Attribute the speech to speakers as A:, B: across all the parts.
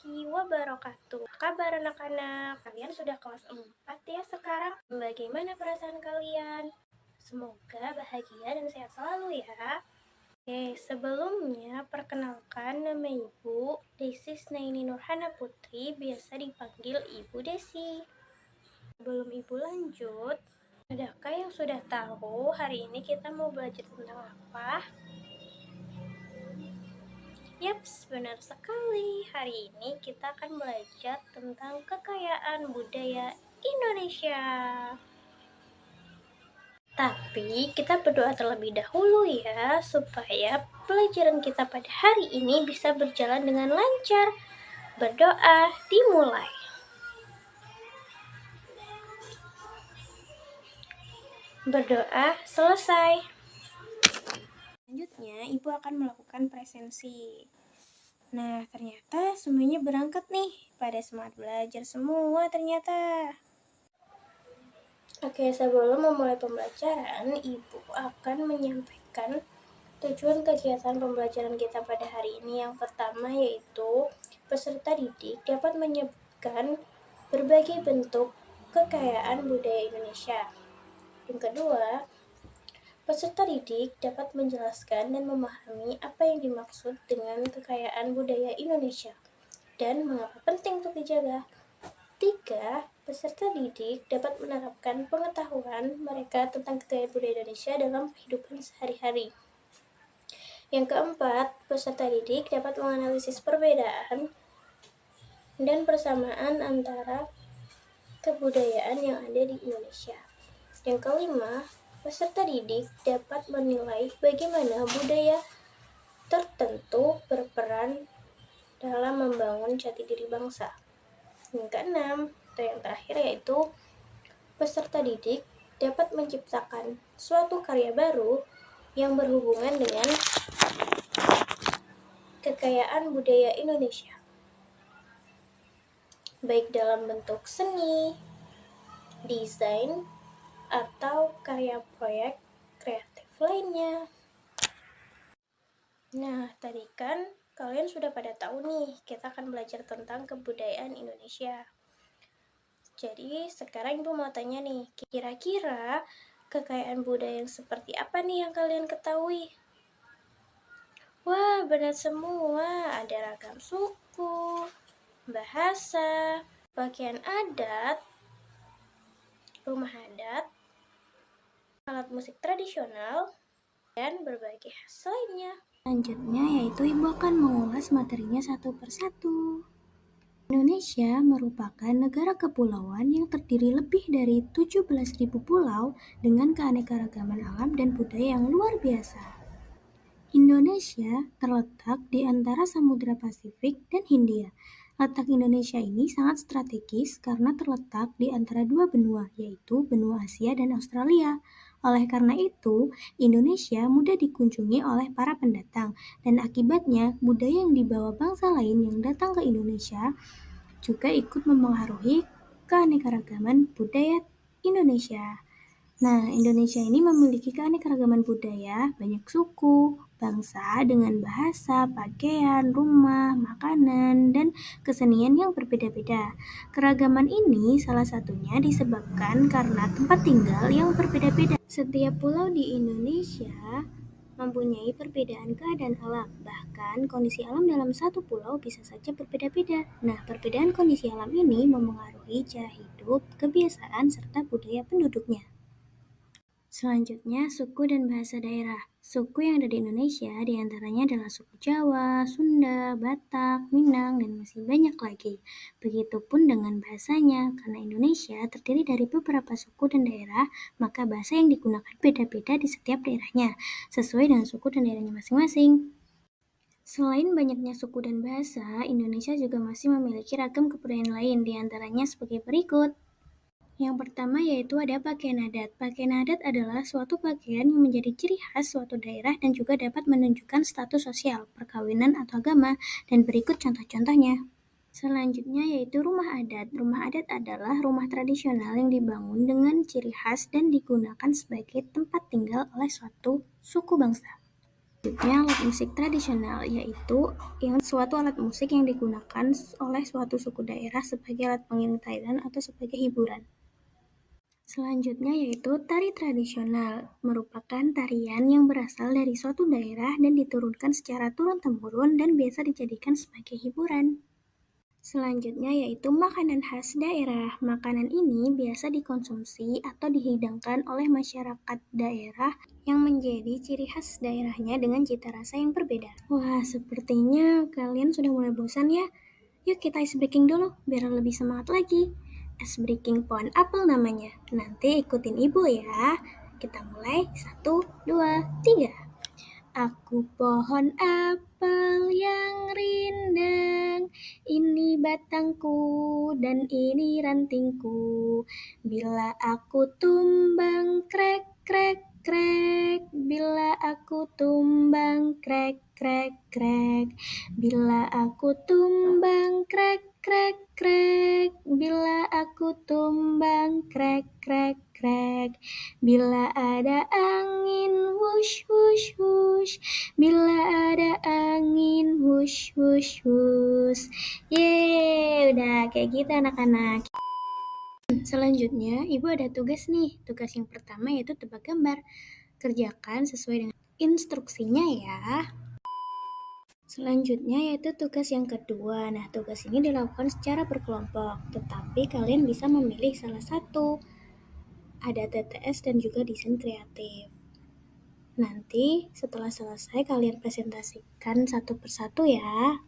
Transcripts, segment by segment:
A: warahmatullahi wabarakatuh. Kabar anak-anak, kalian sudah kelas 4 ya sekarang? Bagaimana perasaan kalian? Semoga bahagia dan sehat selalu ya. Oke, sebelumnya perkenalkan nama Ibu Desis Naini Nurhana Putri, biasa dipanggil Ibu Desi. Sebelum Ibu lanjut, adakah yang sudah tahu hari ini kita mau belajar tentang apa? Yaps, benar sekali. Hari ini kita akan belajar tentang kekayaan budaya Indonesia. Tapi kita berdoa terlebih dahulu ya, supaya pelajaran kita pada hari ini bisa berjalan dengan lancar. Berdoa dimulai. Berdoa selesai. Selanjutnya, Ibu akan melakukan presensi. Nah, ternyata semuanya berangkat nih. Pada semangat belajar semua ternyata. Oke, sebelum memulai pembelajaran, Ibu akan menyampaikan tujuan kegiatan pembelajaran kita pada hari ini. Yang pertama yaitu peserta didik dapat menyebutkan berbagai bentuk kekayaan budaya Indonesia. Yang kedua, peserta didik dapat menjelaskan dan memahami apa yang dimaksud dengan kekayaan budaya Indonesia dan mengapa penting untuk dijaga. 3. Peserta didik dapat menerapkan pengetahuan mereka tentang kekayaan budaya Indonesia dalam kehidupan sehari-hari. Yang keempat, peserta didik dapat menganalisis perbedaan dan persamaan antara kebudayaan yang ada di Indonesia. Yang kelima, peserta didik dapat menilai bagaimana budaya tertentu berperan dalam membangun jati diri bangsa. Yang keenam, atau yang terakhir yaitu peserta didik dapat menciptakan suatu karya baru yang berhubungan dengan kekayaan budaya Indonesia, baik dalam bentuk seni, desain, atau karya proyek kreatif lainnya. Nah, tadi kan kalian sudah pada tahu nih, kita akan belajar tentang kebudayaan Indonesia. Jadi, sekarang Ibu mau tanya nih, kira-kira kekayaan budaya yang seperti apa nih yang kalian ketahui? Wah, benar semua. Ada ragam suku, bahasa, pakaian adat, rumah adat, alat musik tradisional, dan berbagai hal lainnya. Selanjutnya yaitu Ibu akan mengulas materinya satu persatu. Indonesia merupakan negara kepulauan yang terdiri lebih dari 17.000 pulau dengan keanekaragaman alam dan budaya yang luar biasa. Indonesia terletak di antara Samudra Pasifik dan Hindia. Letak Indonesia ini sangat strategis karena terletak di antara dua benua, yaitu benua Asia dan Australia. Oleh karena itu, Indonesia mudah dikunjungi oleh para pendatang, dan akibatnya budaya yang dibawa bangsa lain yang datang ke Indonesia juga ikut mempengaruhi keanekaragaman budaya Indonesia. Nah, Indonesia ini memiliki keanekaragaman budaya, banyak suku, bangsa dengan bahasa, pakaian, rumah, makanan, dan kesenian yang berbeda-beda. Keragaman ini salah satunya disebabkan karena tempat tinggal yang berbeda-beda. Setiap pulau di Indonesia mempunyai perbedaan keadaan alam, bahkan kondisi alam dalam satu pulau bisa saja berbeda-beda. Nah, perbedaan kondisi alam ini memengaruhi cara hidup, kebiasaan, serta budaya penduduknya. Selanjutnya, suku dan bahasa daerah. Suku yang ada di Indonesia diantaranya adalah suku Jawa, Sunda, Batak, Minang, dan masih banyak lagi. Begitupun dengan bahasanya, karena Indonesia terdiri dari beberapa suku dan daerah, maka bahasa yang digunakan beda-beda di setiap daerahnya, sesuai dengan suku dan daerahnya masing-masing. Selain banyaknya suku dan bahasa, Indonesia juga masih memiliki ragam kebudayaan lain, diantaranya sebagai berikut. Yang pertama yaitu ada pakaian adat. Pakaian adat adalah suatu pakaian yang menjadi ciri khas suatu daerah dan juga dapat menunjukkan status sosial, perkawinan, atau agama, dan berikut contoh-contohnya. Selanjutnya yaitu rumah adat. Rumah adat adalah rumah tradisional yang dibangun dengan ciri khas dan digunakan sebagai tempat tinggal oleh suatu suku bangsa. Selanjutnya, alat musik tradisional, yaitu suatu alat musik yang digunakan oleh suatu suku daerah sebagai alat pengiring tarian atau sebagai hiburan. Selanjutnya yaitu tari tradisional, merupakan tarian yang berasal dari suatu daerah dan diturunkan secara turun-temurun dan biasa dijadikan sebagai hiburan. Selanjutnya yaitu makanan khas daerah. Makanan ini biasa dikonsumsi atau dihidangkan oleh masyarakat daerah yang menjadi ciri khas daerahnya dengan cita rasa yang berbeda. Wah, sepertinya kalian sudah mulai bosan ya? Yuk kita ice breaking dulu, biar lebih semangat lagi. Ice breaking pohon apel namanya. Nanti ikutin ibu ya. Kita mulai, 1, 2, 3. Aku pohon apel yang rindang, ini batangku dan ini rantingku. Bila aku tumbang krek krek krek, bila aku tumbang krek krek krek, bila aku tumbang krek krek krek, bila aku tumbang krek krek krek, bila ada angin wush wush wush, bila ada angin wush wush wush. Yeay, udah kayak gitu anak-anak. Selanjutnya, ibu ada tugas nih. Tugas yang pertama yaitu tebak gambar. Kerjakan sesuai dengan instruksinya ya. Selanjutnya yaitu tugas yang kedua. Nah, tugas ini dilakukan secara berkelompok, tetapi kalian bisa memilih salah satu. Ada TTS dan juga desain kreatif. Nanti setelah selesai kalian presentasikan satu persatu ya.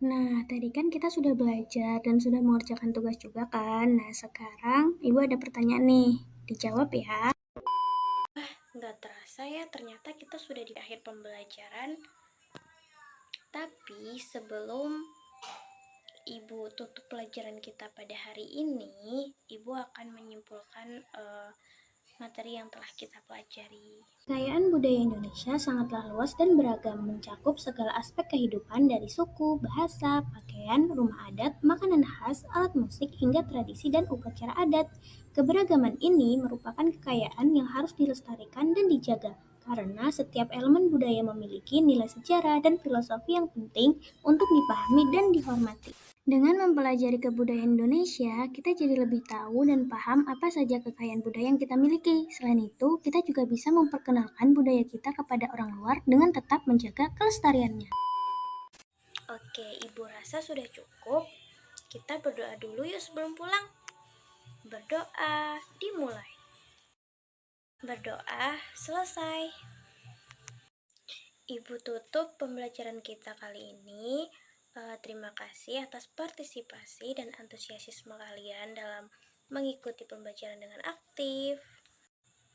A: Nah, tadi kan kita sudah belajar dan sudah mengerjakan tugas juga kan. Nah, sekarang ibu ada pertanyaan nih. Dijawab ya. Nggak terasa ya, ternyata kita sudah di akhir pembelajaran. Tapi sebelum ibu tutup pelajaran kita pada hari ini, ibu akan menyimpulkan materi yang telah kita pelajari. Kekayaan budaya Indonesia sangatlah luas dan beragam, mencakup segala aspek kehidupan dari suku, bahasa, pakaian, rumah adat, makanan khas, alat musik, hingga tradisi dan upacara adat. Keberagaman ini merupakan kekayaan yang harus dilestarikan dan dijaga, karena setiap elemen budaya memiliki nilai sejarah dan filosofi yang penting untuk dipahami dan dihormati. Dengan mempelajari kebudayaan Indonesia, kita jadi lebih tahu dan paham apa saja kekayaan budaya yang kita miliki. Selain itu, kita juga bisa memperkenalkan budaya kita kepada orang luar dengan tetap menjaga kelestariannya. Oke, Ibu rasa sudah cukup. Kita berdoa dulu yuk sebelum pulang. Berdoa dimulai. Berdoa selesai. Ibu tutup pembelajaran kita kali ini. Terima kasih atas partisipasi dan antusiasme kalian dalam mengikuti pembelajaran dengan aktif.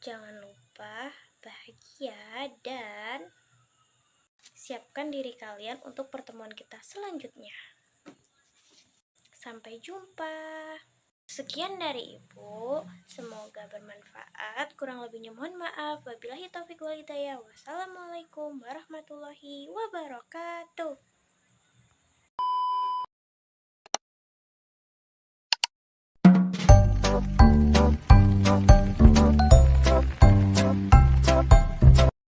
A: Jangan lupa bahagia dan siapkan diri kalian untuk pertemuan kita selanjutnya. Sampai jumpa. Sekian dari Ibu, semoga bermanfaat. Kurang lebihnya mohon maaf. Wabillahi taufiq wal hidayah. Wassalamualaikum warahmatullahi wabarakatuh.